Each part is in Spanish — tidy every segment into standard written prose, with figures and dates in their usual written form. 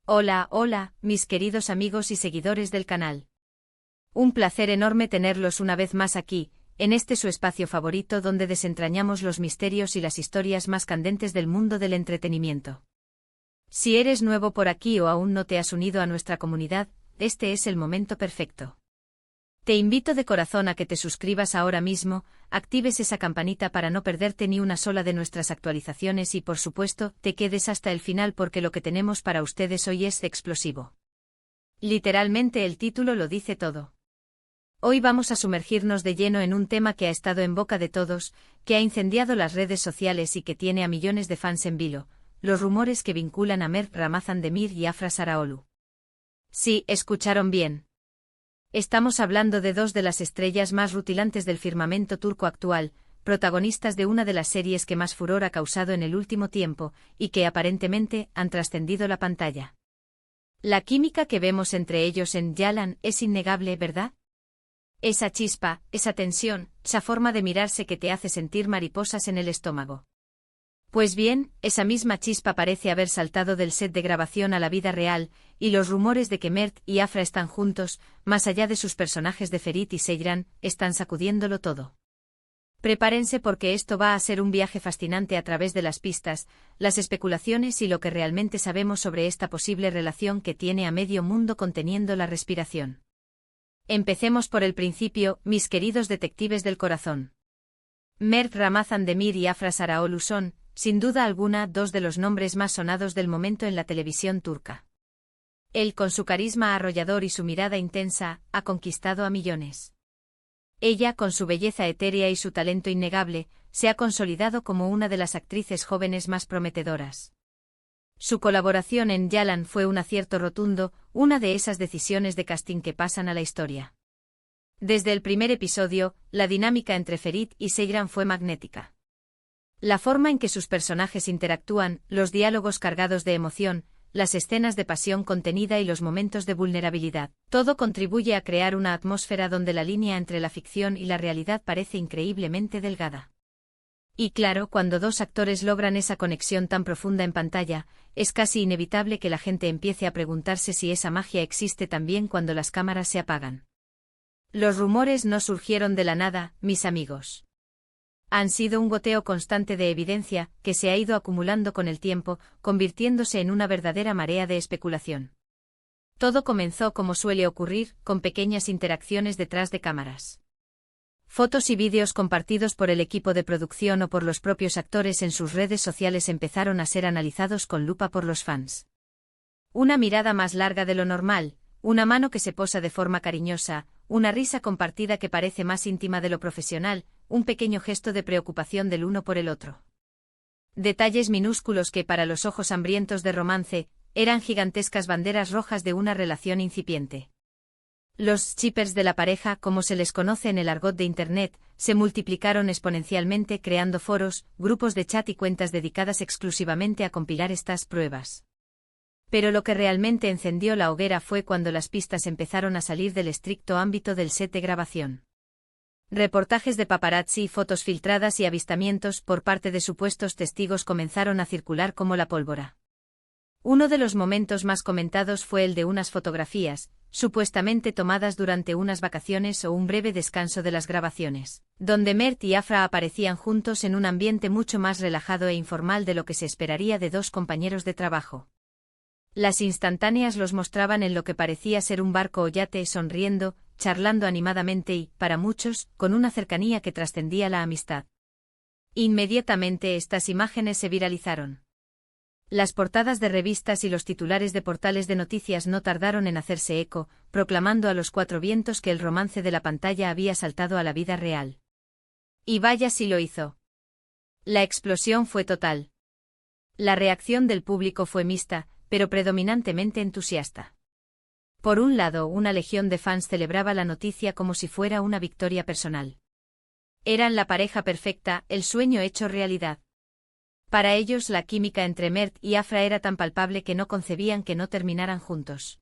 Hola, hola, mis queridos amigos y seguidores del canal. Un placer enorme tenerlos una vez más aquí, en este su espacio favorito donde desentrañamos los misterios y las historias más candentes del mundo del entretenimiento. Si eres nuevo por aquí o aún no te has unido a nuestra comunidad, este es el momento perfecto. Te invito de corazón a que te suscribas ahora mismo, actives esa campanita para no perderte ni una sola de nuestras actualizaciones y por supuesto, te quedes hasta el final porque lo que tenemos para ustedes hoy es explosivo. Literalmente el título lo dice todo. Hoy vamos a sumergirnos de lleno en un tema que ha estado en boca de todos, que ha incendiado las redes sociales y que tiene a millones de fans en vilo, los rumores que vinculan a Mert Ramazan-Demir y Afra Saraaoğlu. Sí, escucharon bien. Estamos hablando de dos de las estrellas más rutilantes del firmamento turco actual, protagonistas de una de las series que más furor ha causado en el último tiempo, y que aparentemente han trascendido la pantalla. La química que vemos entre ellos en Yalan es innegable, ¿verdad? Esa chispa, esa tensión, esa forma de mirarse que te hace sentir mariposas en el estómago. Pues bien, esa misma chispa parece haber saltado del set de grabación a la vida real, y los rumores de que Mert y Afra están juntos, más allá de sus personajes de Ferit y Seyran, están sacudiéndolo todo. Prepárense porque esto va a ser un viaje fascinante a través de las pistas, las especulaciones y lo que realmente sabemos sobre esta posible relación que tiene a medio mundo conteniendo la respiración. Empecemos por el principio, mis queridos detectives del corazón. Mert Ramazan-Demir y Afra Saraaoğlu son, sin duda alguna, dos de los nombres más sonados del momento en la televisión turca. Él, con su carisma arrollador y su mirada intensa, ha conquistado a millones. Ella, con su belleza etérea y su talento innegable, se ha consolidado como una de las actrices jóvenes más prometedoras. Su colaboración en Yalan fue un acierto rotundo, una de esas decisiones de casting que pasan a la historia. Desde el primer episodio, la dinámica entre Ferit y Seyran fue magnética. La forma en que sus personajes interactúan, los diálogos cargados de emoción, las escenas de pasión contenida y los momentos de vulnerabilidad, todo contribuye a crear una atmósfera donde la línea entre la ficción y la realidad parece increíblemente delgada. Y claro, cuando dos actores logran esa conexión tan profunda en pantalla, es casi inevitable que la gente empiece a preguntarse si esa magia existe también cuando las cámaras se apagan. Los rumores no surgieron de la nada, mis amigos. Han sido un goteo constante de evidencia, que se ha ido acumulando con el tiempo, convirtiéndose en una verdadera marea de especulación. Todo comenzó como suele ocurrir, con pequeñas interacciones detrás de cámaras. Fotos y vídeos compartidos por el equipo de producción o por los propios actores en sus redes sociales empezaron a ser analizados con lupa por los fans. Una mirada más larga de lo normal, una mano que se posa de forma cariñosa, una risa compartida que parece más íntima de lo profesional, un pequeño gesto de preocupación del uno por el otro. Detalles minúsculos que, para los ojos hambrientos de romance, eran gigantescas banderas rojas de una relación incipiente. Los shippers de la pareja, como se les conoce en el argot de Internet, se multiplicaron exponencialmente creando foros, grupos de chat y cuentas dedicadas exclusivamente a compilar estas pruebas. Pero lo que realmente encendió la hoguera fue cuando las pistas empezaron a salir del estricto ámbito del set de grabación. Reportajes de paparazzi, fotos filtradas y avistamientos por parte de supuestos testigos comenzaron a circular como la pólvora. Uno de los momentos más comentados fue el de unas fotografías, supuestamente tomadas durante unas vacaciones o un breve descanso de las grabaciones, donde Mert y Afra aparecían juntos en un ambiente mucho más relajado e informal de lo que se esperaría de dos compañeros de trabajo. Las instantáneas los mostraban en lo que parecía ser un barco o yate sonriendo, charlando animadamente y, para muchos, con una cercanía que trascendía la amistad. Inmediatamente estas imágenes se viralizaron. Las portadas de revistas y los titulares de portales de noticias no tardaron en hacerse eco, proclamando a los cuatro vientos que el romance de la pantalla había saltado a la vida real. Y vaya si lo hizo. La explosión fue total. La reacción del público fue mixta, pero predominantemente entusiasta. Por un lado, una legión de fans celebraba la noticia como si fuera una victoria personal. Eran la pareja perfecta, el sueño hecho realidad. Para ellos la química entre Mert y Afra era tan palpable que no concebían que no terminaran juntos.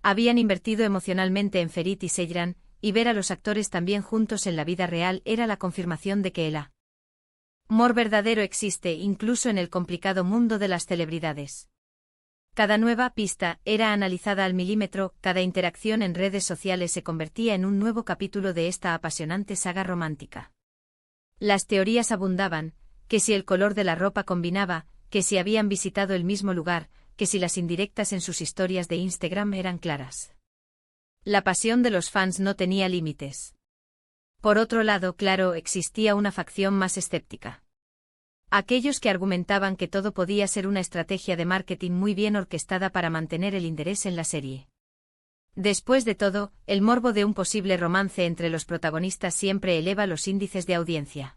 Habían invertido emocionalmente en Ferit y Seyran, y ver a los actores también juntos en la vida real era la confirmación de que el amor verdadero existe incluso en el complicado mundo de las celebridades. Cada nueva pista era analizada al milímetro, cada interacción en redes sociales se convertía en un nuevo capítulo de esta apasionante saga romántica. Las teorías abundaban, que si el color de la ropa combinaba, que si habían visitado el mismo lugar, que si las indirectas en sus historias de Instagram eran claras. La pasión de los fans no tenía límites. Por otro lado, claro, existía una facción más escéptica. Aquellos que argumentaban que todo podía ser una estrategia de marketing muy bien orquestada para mantener el interés en la serie. Después de todo, el morbo de un posible romance entre los protagonistas siempre eleva los índices de audiencia.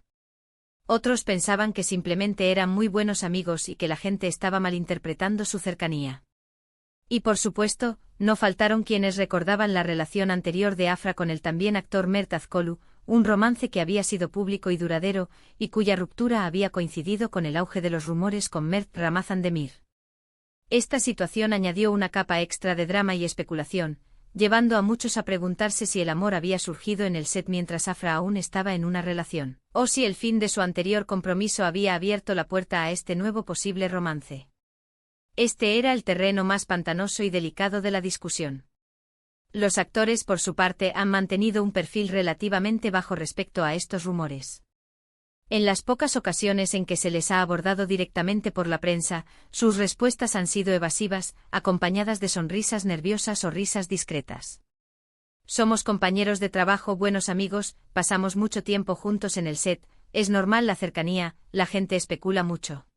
Otros pensaban que simplemente eran muy buenos amigos y que la gente estaba malinterpretando su cercanía. Y por supuesto, no faltaron quienes recordaban la relación anterior de Afra con el también actor Mert Azkolu, un romance que había sido público y duradero, y cuya ruptura había coincidido con el auge de los rumores con Mert Ramazan Demir. Esta situación añadió una capa extra de drama y especulación, llevando a muchos a preguntarse si el amor había surgido en el set mientras Afra aún estaba en una relación, o si el fin de su anterior compromiso había abierto la puerta a este nuevo posible romance. Este era el terreno más pantanoso y delicado de la discusión. Los actores, por su parte, han mantenido un perfil relativamente bajo respecto a estos rumores. En las pocas ocasiones en que se les ha abordado directamente por la prensa, sus respuestas han sido evasivas, acompañadas de sonrisas nerviosas o risas discretas. Somos compañeros de trabajo, buenos amigos, pasamos mucho tiempo juntos en el set, es normal la cercanía, la gente especula mucho.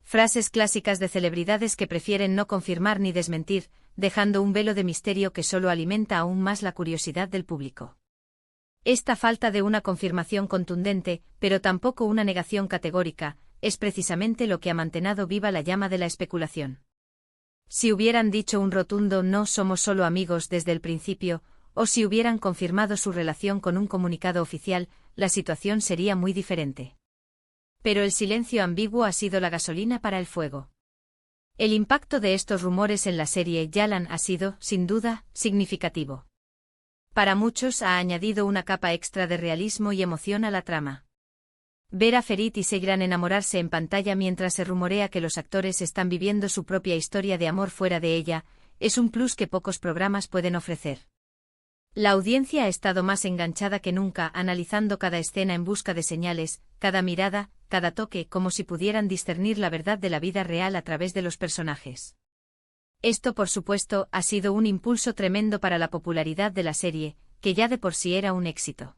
Frases clásicas de celebridades que prefieren no confirmar ni desmentir, dejando un velo de misterio que solo alimenta aún más la curiosidad del público. Esta falta de una confirmación contundente, pero tampoco una negación categórica, es precisamente lo que ha mantenido viva la llama de la especulación. Si hubieran dicho un rotundo "no somos solo amigos" desde el principio, o si hubieran confirmado su relación con un comunicado oficial, la situación sería muy diferente. Pero el silencio ambiguo ha sido la gasolina para el fuego. El impacto de estos rumores en la serie Yalan ha sido, sin duda, significativo. Para muchos ha añadido una capa extra de realismo y emoción a la trama. Ver a Ferit y Seyran enamorarse en pantalla mientras se rumorea que los actores están viviendo su propia historia de amor fuera de ella, es un plus que pocos programas pueden ofrecer. La audiencia ha estado más enganchada que nunca, analizando cada escena en busca de señales, cada mirada, cada toque, como si pudieran discernir la verdad de la vida real a través de los personajes. Esto, por supuesto, ha sido un impulso tremendo para la popularidad de la serie, que ya de por sí era un éxito.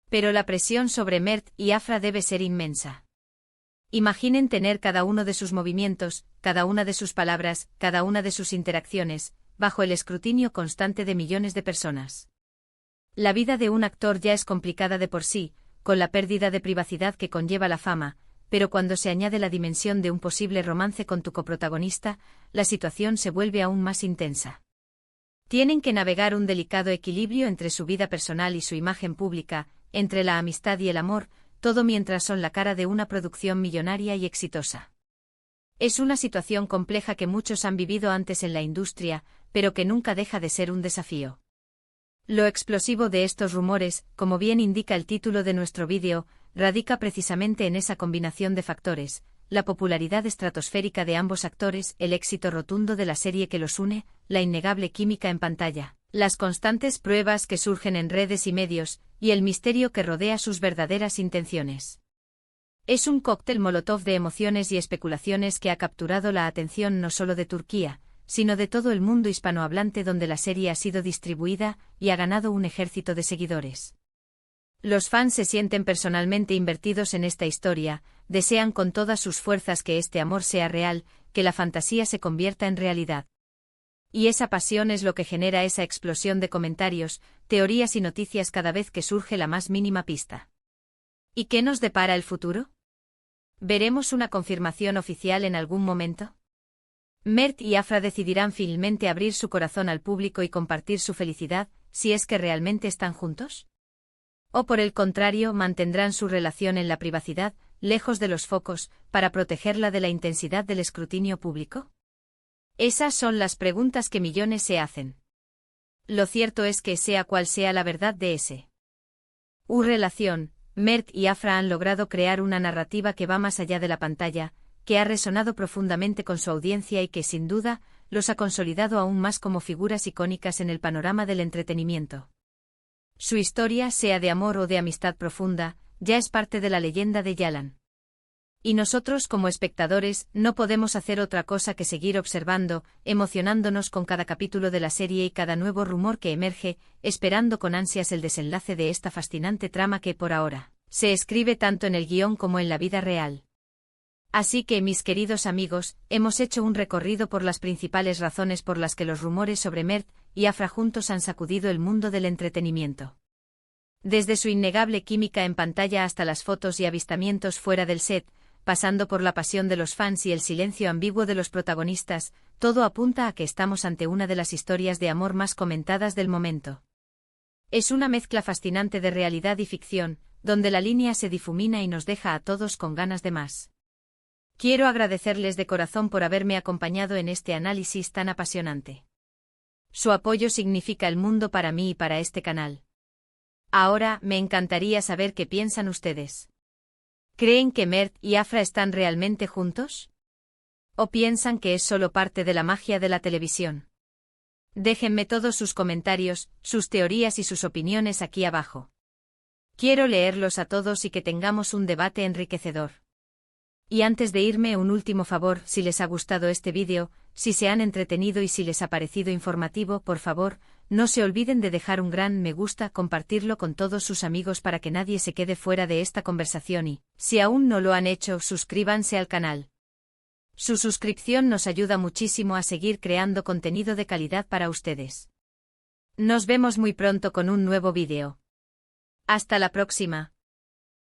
Pero la presión sobre Mert y Afra debe ser inmensa. Imaginen tener cada uno de sus movimientos, cada una de sus palabras, cada una de sus interacciones, bajo el escrutinio constante de millones de personas. La vida de un actor ya es complicada de por sí, con la pérdida de privacidad que conlleva la fama, pero cuando se añade la dimensión de un posible romance con tu coprotagonista, la situación se vuelve aún más intensa. Tienen que navegar un delicado equilibrio entre su vida personal y su imagen pública, entre la amistad y el amor, todo mientras son la cara de una producción millonaria y exitosa. Es una situación compleja que muchos han vivido antes en la industria, pero que nunca deja de ser un desafío. Lo explosivo de estos rumores, como bien indica el título de nuestro vídeo, radica precisamente en esa combinación de factores, la popularidad estratosférica de ambos actores, el éxito rotundo de la serie que los une, la innegable química en pantalla, las constantes pruebas que surgen en redes y medios, y el misterio que rodea sus verdaderas intenciones. Es un cóctel molotov de emociones y especulaciones que ha capturado la atención no solo de Turquía, sino de todo el mundo hispanohablante donde la serie ha sido distribuida y ha ganado un ejército de seguidores. Los fans se sienten personalmente invertidos en esta historia, desean con todas sus fuerzas que este amor sea real, que la fantasía se convierta en realidad. Y esa pasión es lo que genera esa explosión de comentarios, teorías y noticias cada vez que surge la más mínima pista. ¿Y qué nos depara el futuro? ¿Veremos una confirmación oficial en algún momento? Mert y Afra decidirán finalmente abrir su corazón al público y compartir su felicidad, si es que realmente están juntos. ¿O por el contrario mantendrán su relación en la privacidad, lejos de los focos, para protegerla de la intensidad del escrutinio público? Esas son las preguntas que millones se hacen. Lo cierto es que sea cual sea la verdad de relación, Mert y Afra han logrado crear una narrativa que va más allá de la pantalla, que ha resonado profundamente con su audiencia y que, sin duda, los ha consolidado aún más como figuras icónicas en el panorama del entretenimiento. Su historia, sea de amor o de amistad profunda, ya es parte de la leyenda de Yalan. Y nosotros, como espectadores, no podemos hacer otra cosa que seguir observando, emocionándonos con cada capítulo de la serie y cada nuevo rumor que emerge, esperando con ansias el desenlace de esta fascinante trama que, por ahora, se escribe tanto en el guión como en la vida real. Así que, mis queridos amigos, hemos hecho un recorrido por las principales razones por las que los rumores sobre Mert y Afra juntos han sacudido el mundo del entretenimiento. Desde su innegable química en pantalla hasta las fotos y avistamientos fuera del set, pasando por la pasión de los fans y el silencio ambiguo de los protagonistas, todo apunta a que estamos ante una de las historias de amor más comentadas del momento. Es una mezcla fascinante de realidad y ficción, donde la línea se difumina y nos deja a todos con ganas de más. Quiero agradecerles de corazón por haberme acompañado en este análisis tan apasionante. Su apoyo significa el mundo para mí y para este canal. Ahora, me encantaría saber qué piensan ustedes. ¿Creen que Mert y Afra están realmente juntos? ¿O piensan que es solo parte de la magia de la televisión? Déjenme todos sus comentarios, sus teorías y sus opiniones aquí abajo. Quiero leerlos a todos y que tengamos un debate enriquecedor. Y antes de irme, un último favor: si les ha gustado este vídeo, si se han entretenido y si les ha parecido informativo, por favor, no se olviden de dejar un gran me gusta, compartirlo con todos sus amigos para que nadie se quede fuera de esta conversación y, si aún no lo han hecho, suscríbanse al canal. Su suscripción nos ayuda muchísimo a seguir creando contenido de calidad para ustedes. Nos vemos muy pronto con un nuevo vídeo. Hasta la próxima.